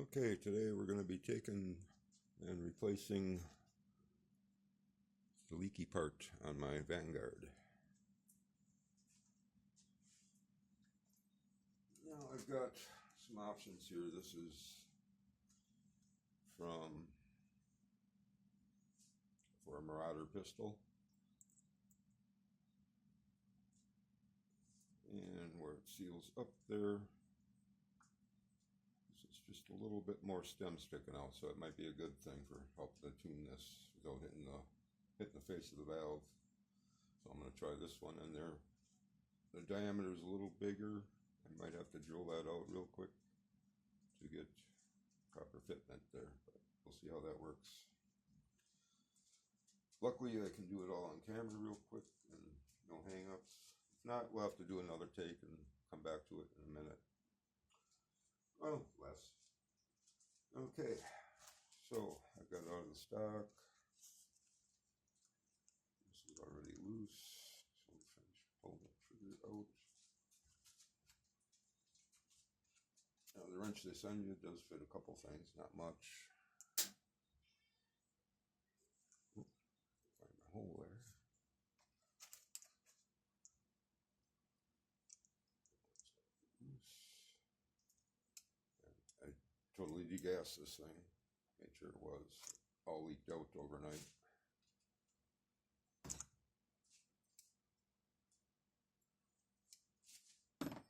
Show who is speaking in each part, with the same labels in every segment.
Speaker 1: Okay, today we're going to be taking and replacing the leaky part on my Vanguard. Now I've got some options here. This is for a Marauder pistol, and where it seals up there, this is just a little bit more stem sticking out, so it might be a good thing for helping to tune this without hitting the face of the valve. So I'm going to try this one in there. The diameter is a little bigger. I might have to drill that out real quick to get proper fitment there, but we'll see how that works. Luckily I can do it all on camera real quick and no hang-ups. If not, we'll have to do another take and come back to it in a minute. Well, less. Okay, so I got it out of the stock. This is already loose, so we'll finish pulling the trigger out. Now the wrench they send you does fit a couple things, not much. Find my hole there. I totally degassed this thing. Made sure it was all leaked out overnight.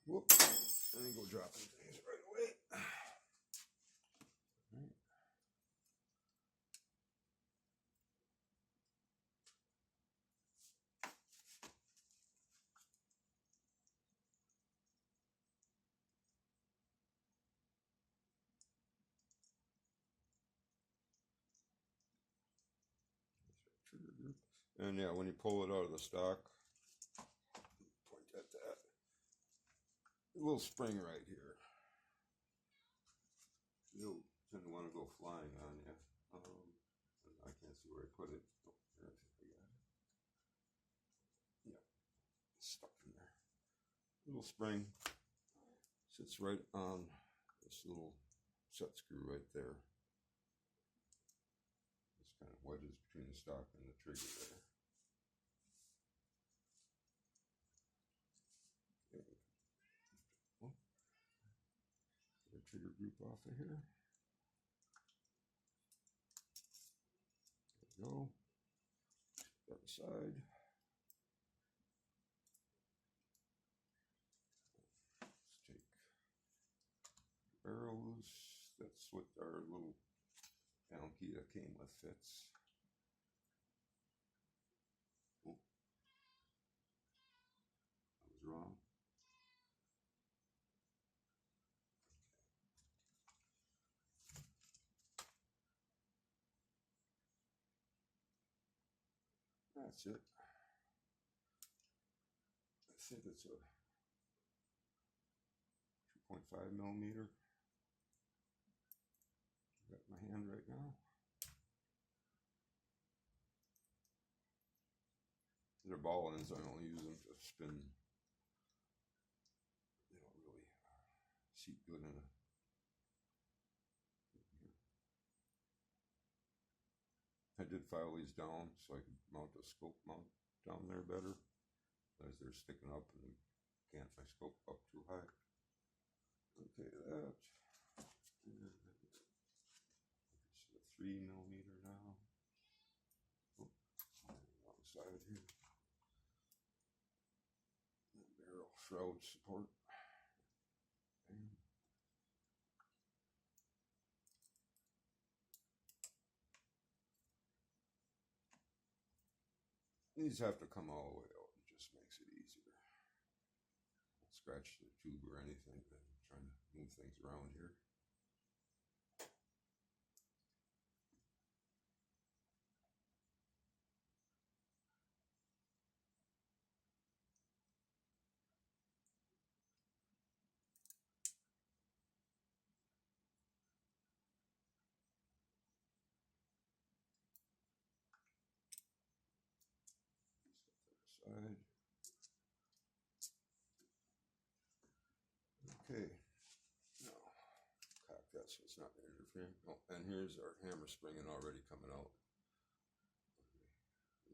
Speaker 1: Whoop! And then go dropping things right away. All right. Trigger group. And yeah, when you pull it out of the stock, point at that. A little spring right here. You'll tend to want to go flying on you. I can't see where I put it. Oh, there I think I got it. Yeah, it's stuck in there. Little spring sits right on this little set screw right there. This kind of wedges between the stock and the trigger there. Okay. Oh. Get the trigger group off of here. There we go. That aside. Let's take the barrel loose. That's what our little Allen key that came with fits. Oh, I was wrong. That's it. I think it's a 2.5 millimeter. Got my hand right now. They're ball ends. I only use them to spin. They don't really seat good in a. I did file these down so I could mount a scope mount down there better, as they're sticking up and can't my scope up too high. Okay, that. It's a 3 millimeter now. Oh, wrong side here. Barrel shroud support. Bam. These have to come all the way out. It just makes it easier. Don't scratch the tube or anything. I'm trying to move things around here. Side. Okay, now cock that that so it's not interfering. Oh, and here's our hammer springing already coming out.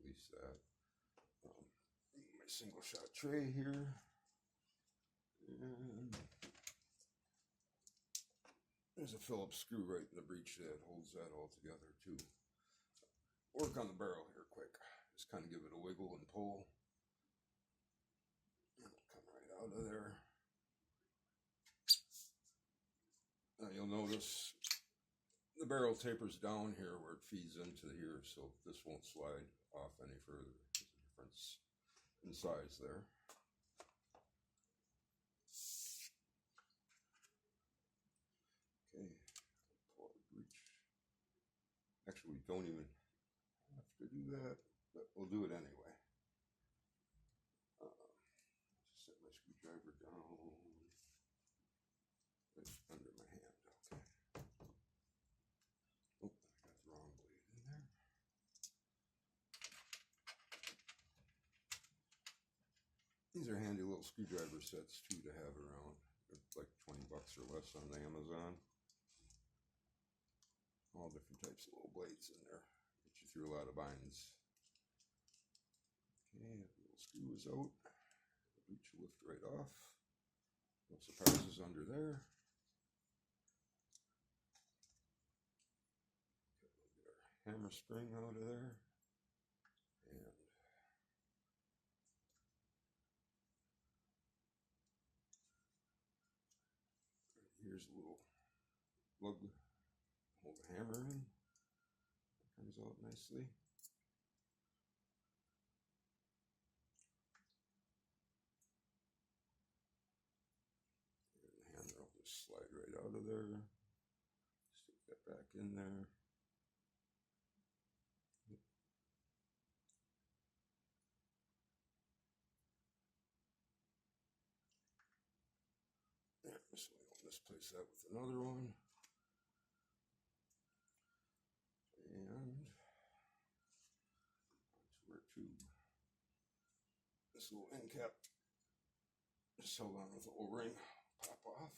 Speaker 1: Release that. My single shot tray here. And there's a Phillips screw right in the breech that holds that all together too. Work on the barrel here quick. Just kind of give it a wiggle and pull. And it'll come right out of there. Now you'll notice the barrel tapers down here where it feeds into here, so this won't slide off any further. There's a difference in size there. Okay, pull the breech. Actually, we don't even have to do that, but we'll do it anyway. Just set my screwdriver down right under my hand. Okay. Oh, I got the wrong blade in there. These are handy little screwdriver sets too to have around. They're like $20 or less on Amazon. All different types of little blades in there. Get you through a lot of binds. Okay, the little screw is out. The breech will lift right off. No surprises under there. Okay, we'll get our hammer spring out of there. And here's a little lug to hold the hammer in. It comes out nicely. And the hammer will just slide right out of there. Stick that back in there. There, so we don't misplace that with another one. And onto our tube. This little end cap just held on with the O-ring, pop off.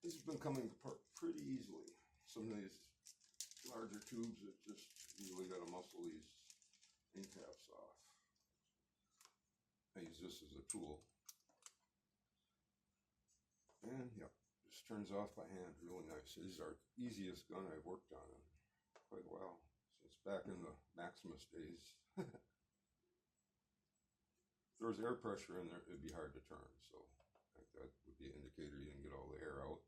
Speaker 1: These have been coming apart pretty easily. Some of these larger tubes that just really got to muscle these end caps off. I use this as a tool. And yeah, just turns off by hand really nice. This is our easiest gun I've worked on in quite a while, since back in the Maximus days. If there was air pressure in there, it'd be hard to turn, so I think that would be an indicator you didn't get all the air out.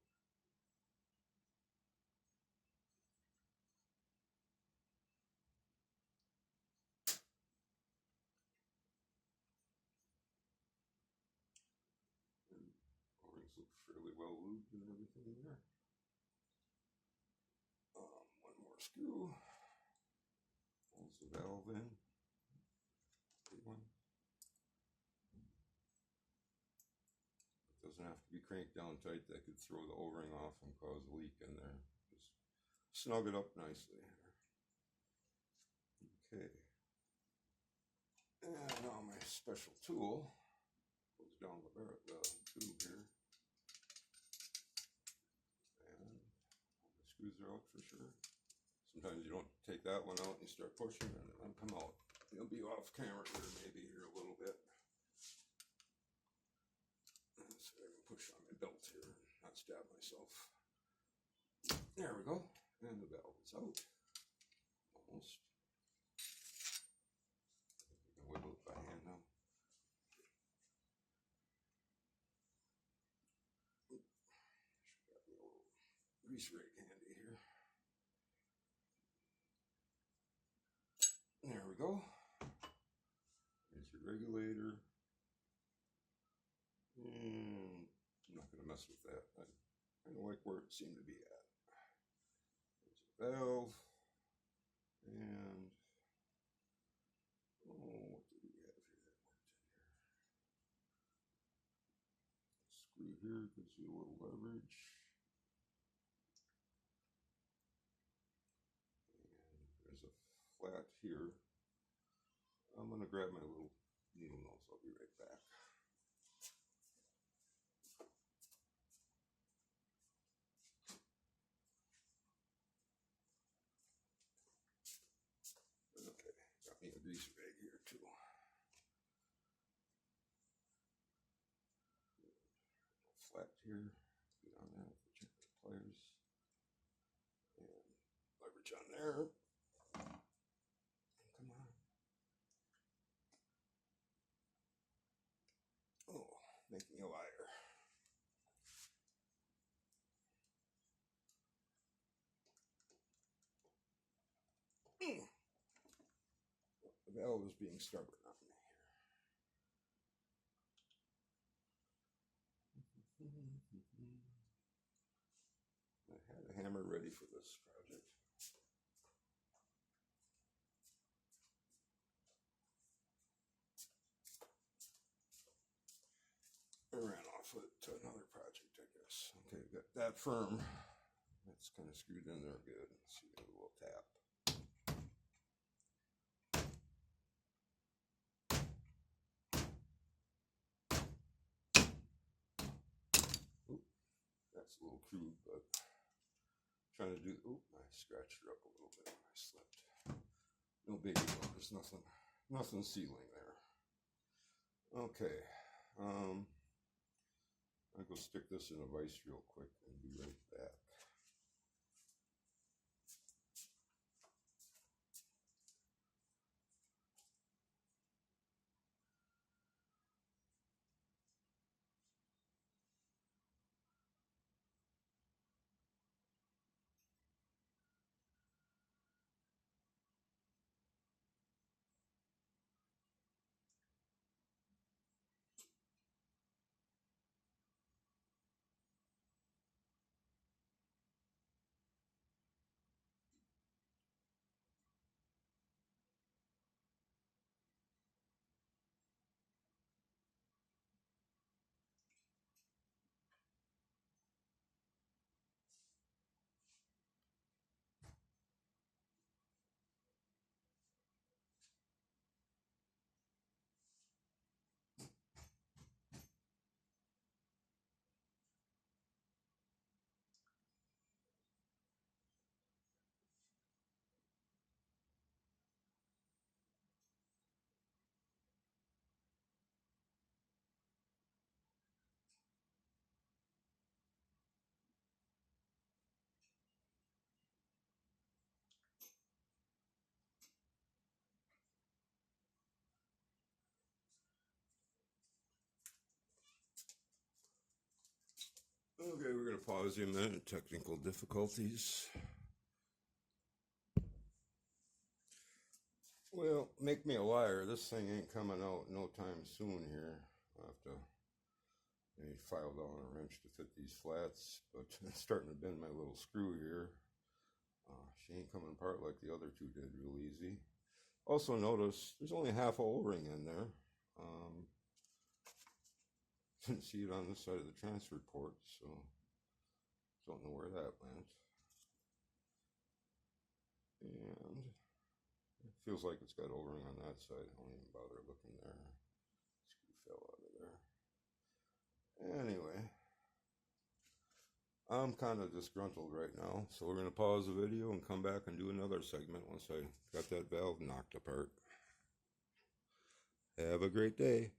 Speaker 1: O-rings look fairly well lubed and everything there. One more screw. Holds the valve in. Big one. It doesn't have to be cranked down tight. That could throw the O-ring off and cause a leak in there. Just snug it up nicely here. Okay. And now my special tool goes down the tube here. And all the screws are out for sure. Sometimes you don't take that one out and you start pushing and then come out. You'll be off camera here maybe here a little bit. So I can push on my belt here and not stab myself. There we go. And the valve is out. Almost. I can wiggle it by hand now. Should have a little grease rag handy here. There we go. There's your regulator. And I'm not going to mess with that. I kind of like where it seemed to be at. There's a valve. And what do we have here that worked in here? Screw here gives you a little leverage. And there's a flat here. I'm going to grab my little needle flat here. Get on that with the pliers. And leverage on there. Come on. Oh, make me a liar. The valve is being stubborn on me here. I had a hammer ready for this project. I ran off with it to another project, I guess. Okay, got that firm. That's kind of screwed in there good. Let's see, a little tap. Oop, that's a little crude, but trying to do. Oop, I scratched her up a little bit when I slipped. No big deal. There's nothing sealing there. Okay. I'll go stick this in a vise real quick and be right back. Okay, we're going to pause you a minute. Technical difficulties. Well, make me a liar. This thing ain't coming out no time soon here. I'll have to maybe file down a wrench to fit these flats, but it's starting to bend my little screw here. She ain't coming apart like the other two did real easy. Also notice there's only half a O-ring in there. Didn't see it on this side of the transfer port, so don't know where that went. And it feels like it's got O-ring on that side. I don't even bother looking there. Screw fell out of there. Anyway, I'm kind of disgruntled right now, so we're going to pause the video and come back and do another segment once I got that valve knocked apart. Have a great day.